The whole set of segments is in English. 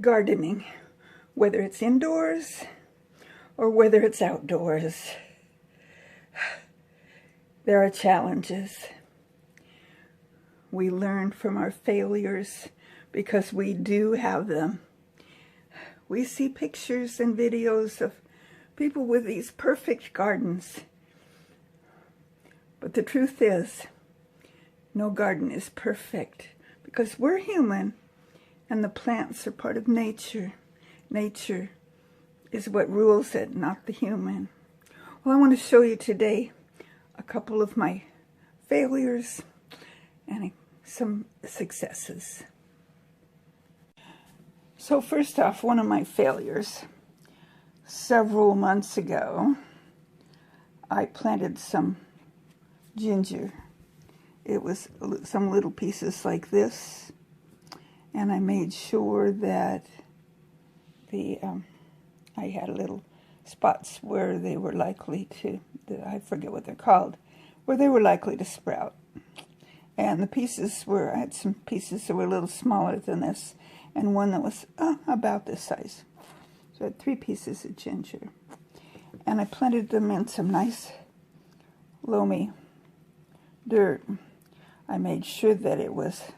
gardening, whether it's indoors or whether it's outdoors. There are challenges. We learn from our failures because we do have them. We see pictures and videos of people with these perfect gardens. But the truth is, no garden is perfect because we're human and the plants are part of nature. Nature is what rules it, not the human. Well, I want to show you today a couple of my failures and some successes. So first off, one of my failures. Several months ago, I planted some ginger. It was some little pieces like this, and I made sure that I had little spots where they were likely to, I forget what they're called, where they were likely to sprout. And the pieces were, I had some pieces that were a little smaller than this, and one that was about this size. So I had 3 pieces of ginger. And I planted them in some nice loamy dirt. I made sure that it was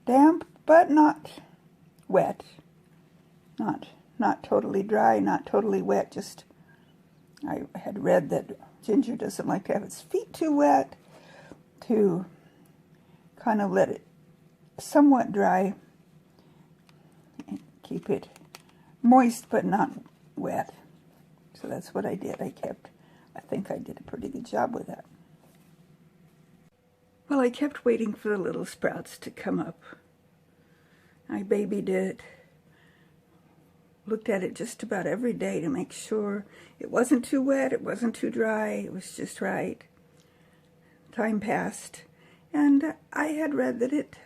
damp, but not wet. Not totally dry, not totally wet. Just, I had read that ginger doesn't like to have its feet too wet, to kind of let it somewhat dry and keep it moist but not wet. So that's what I did. I think I did a pretty good job with that. Well, I kept waiting for the little sprouts to come up. I babied it, looked at it just about every day to make sure it wasn't too wet, it wasn't too dry, it was just right. Time passed, and I had read that it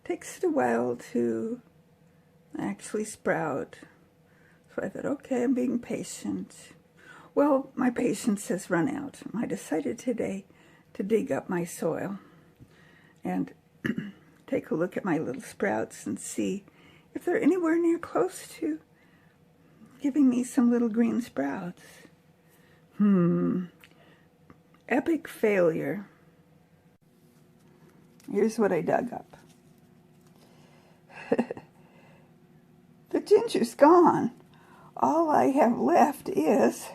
takes a while to actually sprout. So I thought, okay, I'm being patient. Well, my patience has run out. I decided today to dig up my soil and take a look at my little sprouts and see if they're anywhere near close to giving me some little green sprouts. Epic failure. Here's what I dug up. The ginger's gone. All I have left is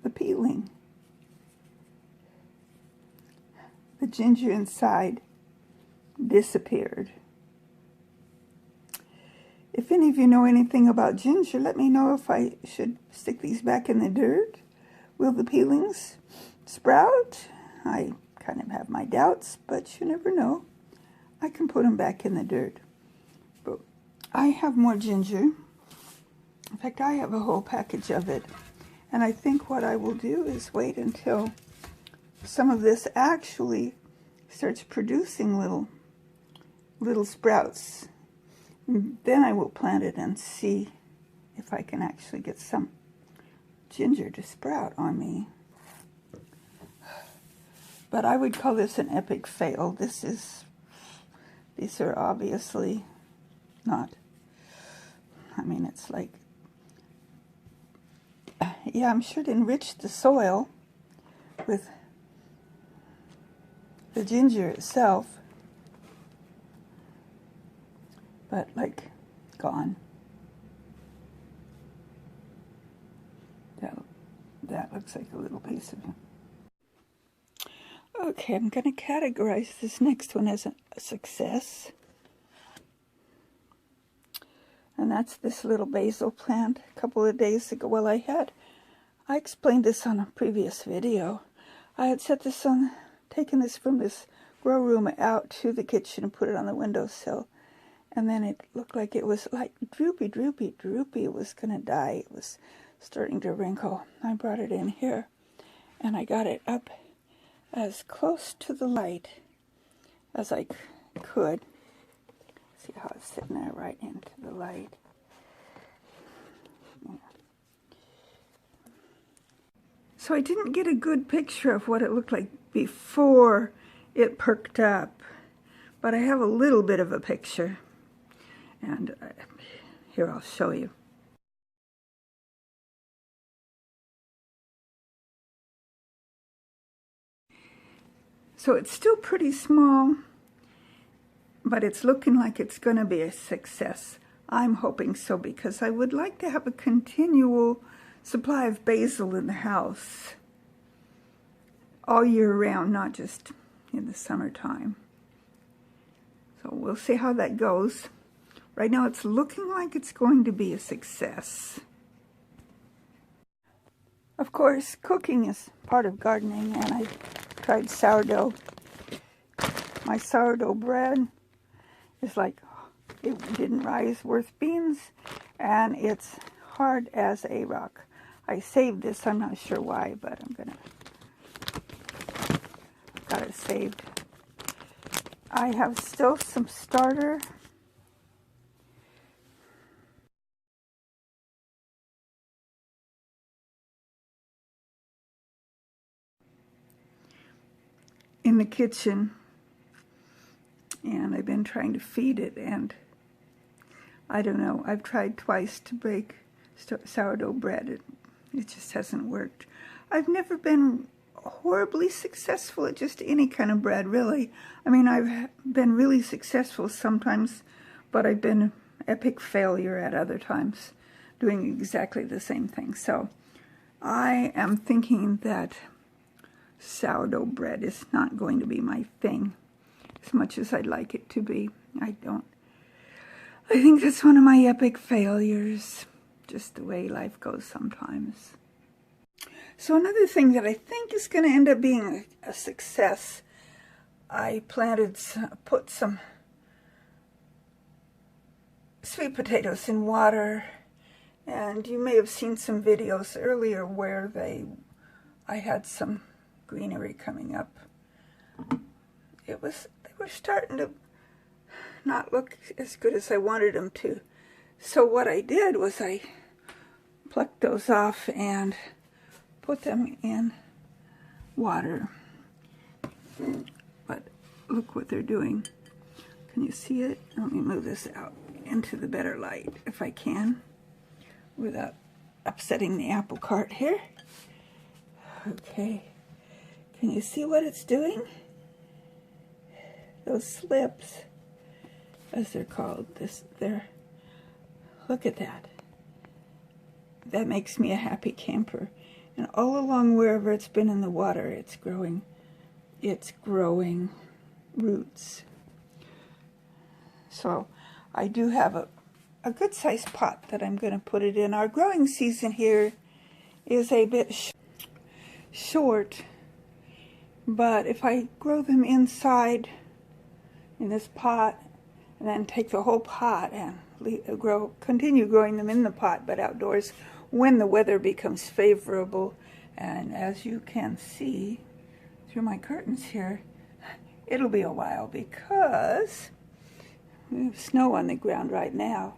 the peeling. The ginger inside disappeared. If any of you know anything about ginger, let me know if I should stick these back in the dirt. Will the peelings sprout? I kind of have my doubts, but you never know. I can put them back in the dirt. But I have more ginger. In fact, I have a whole package of it. And I think what I will do is wait until some of this actually starts producing little sprouts. And then I will plant it and see if I can actually get some ginger to sprout on me. But I would call this an epic fail. These are obviously not, I mean, it's like, yeah, I'm sure it enriched the soil with the ginger itself, but like gone. That looks like a little piece of it. Okay, I'm going to categorize this next one as a success. And that's this little basil plant a couple of days ago. Well, I explained this on a previous video. I had set this on, taken this from this grow room out to the kitchen and put it on the windowsill. And then it looked like it was like droopy. It was going to die. It was starting to wrinkle. I brought it in here and I got it up as close to the light as I could. See how it's sitting there right into the light. Yeah. So I didn't get a good picture of what it looked like before it perked up. but I have a little bit of a picture, and here I'll show you. So it's still pretty small, but it's looking like it's going to be a success. I'm hoping so, because I would like to have a continual supply of basil in the house all year round, not just in the summertime. So we'll see how that goes. Right now it's looking like it's going to be a success. Of course, cooking is part of gardening, and I tried sourdough. My sourdough bread is like, it didn't rise worth beans, and it's hard as a rock. I saved this, I'm not sure why, but got it saved. I have still some starter. In the kitchen, and I've been trying to feed it, and I don't know, I've tried twice to bake sourdough bread. It just hasn't worked. I've never been horribly successful at just any kind of bread, really. I mean, I've been really successful sometimes, but I've been an epic failure at other times, doing exactly the same thing. So I am thinking that sourdough bread is not going to be my thing as much as I'd like it to be. I think that's one of my epic failures, just the way life goes sometimes. So another thing that I think is going to end up being a success, I put some sweet potatoes in water, and you may have seen some videos earlier where I had some greenery coming up. They were starting to not look as good as I wanted them to. So what I did was I plucked those off and put them in water. But look what they're doing. Can you see it? Let me move this out into the better light if I can, without upsetting the apple cart here. Okay. Can you see what it's doing? Those slips, as they're called, look at that. That makes me a happy camper. And all along wherever it's been in the water, it's growing roots. So I do have a good sized pot that I'm going to put it in. Our growing season here is a bit short, but if I grow them inside in this pot and then take the whole pot and continue growing them in the pot, but outdoors when the weather becomes favorable. And as you can see through my curtains here, it'll be a while because we have snow on the ground right now.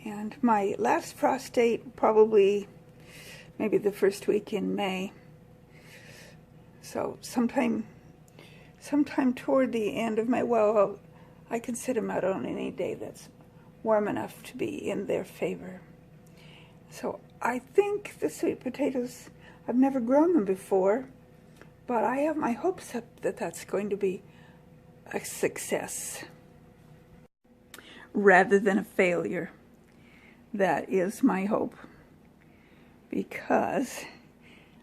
And my last frost date, probably maybe the first week in May. So sometime toward the end of May, well, I can sit them out on any day that's warm enough to be in their favor. So I think the sweet potatoes, I've never grown them before, but I have my hopes up that that's going to be a success rather than a failure. That is my hope, because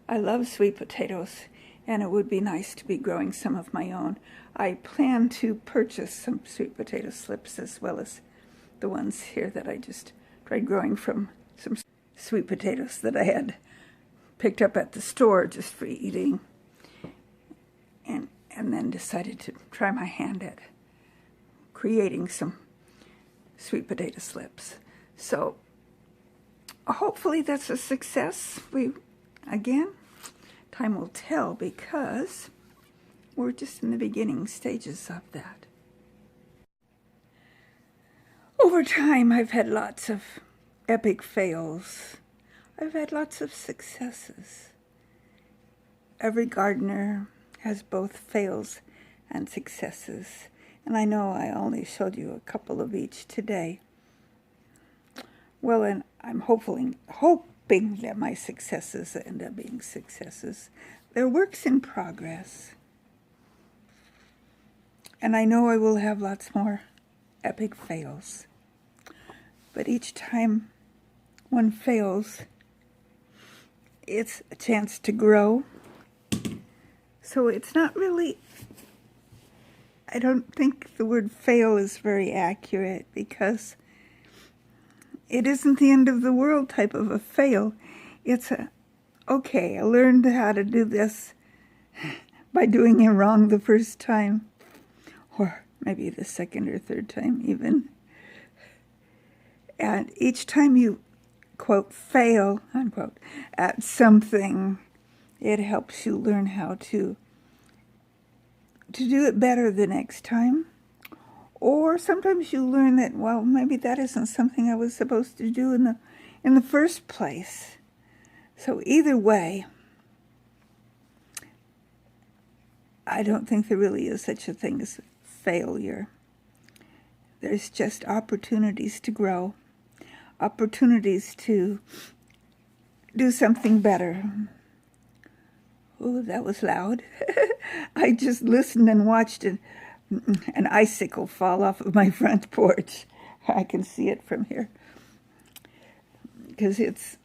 I love sweet potatoes, and it would be nice to be growing some of my own. I plan to purchase some sweet potato slips as well as the ones here that I just tried growing from some sweet potatoes that I had picked up at the store just for eating, and then decided to try my hand at creating some sweet potato slips. So hopefully that's a success. Again, time will tell, because we're just in the beginning stages of that. Over time, I've had lots of epic fails. I've had lots of successes. Every gardener has both fails and successes. And I know I only showed you a couple of each today. Well, and I'm hoping that my successes end up being successes. They're works in progress. And I know I will have lots more epic fails. But each time one fails, it's a chance to grow. So it's not really, I don't think the word fail is very accurate, because it isn't the end of the world type of a fail. It's okay, I learned how to do this by doing it wrong the first time, or maybe the second or third time even. And each time you, quote, fail, unquote, at something, it helps you learn how to do it better the next time. Or sometimes you learn that, well, maybe that isn't something I was supposed to do in the first place. So either way, I don't think there really is such a thing as failure. There's just opportunities to grow, opportunities to do something better. Oh, that was loud. I just listened and watched an icicle fall off of my front porch. I can see it from here, because it's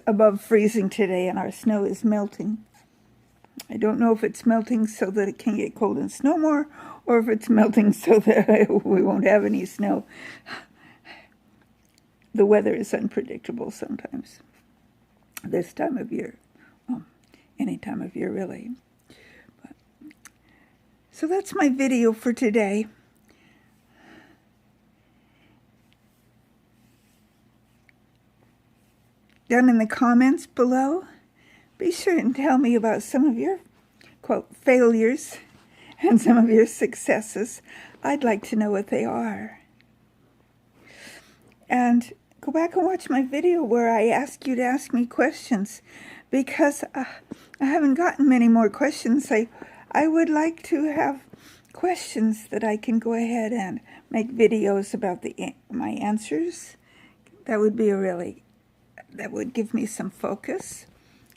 above freezing today and our snow is melting. I don't know if it's melting so that it can get cold and snow more, or if it's melting so that we won't have any snow. The weather is unpredictable sometimes. This time of year. Well, any time of year, really. So that's my video for today. Down in the comments below, be sure and tell me about some of your, quote, failures and some of your successes. I'd like to know what they are. And go back and watch my video where I ask you to ask me questions, because I haven't gotten many more questions. I would like to have questions that I can go ahead and make videos about my answers. That would be that would give me some focus.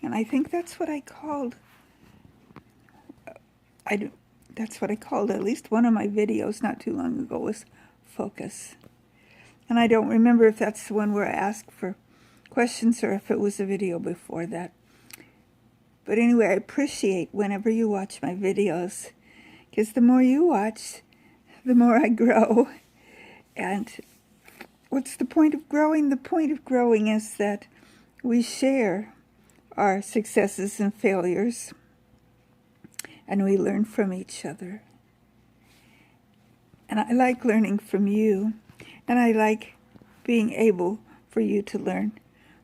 And I think that's what I called, that's what I called at least one of my videos not too long ago, was Focus. And I don't remember if that's the one where I asked for questions or if it was a video before that. But anyway, I appreciate whenever you watch my videos, because the more you watch, the more I grow. And what's the point of growing? The point of growing is that we share our successes and failures, and we learn from each other. And I like learning from you, and I like being able for you to learn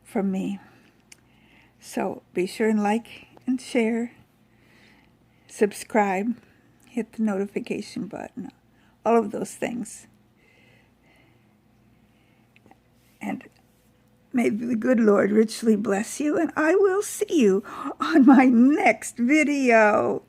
from me. So be sure and like and share, subscribe, hit the notification button, all of those things. And may the good Lord richly bless you, and I will see you on my next video.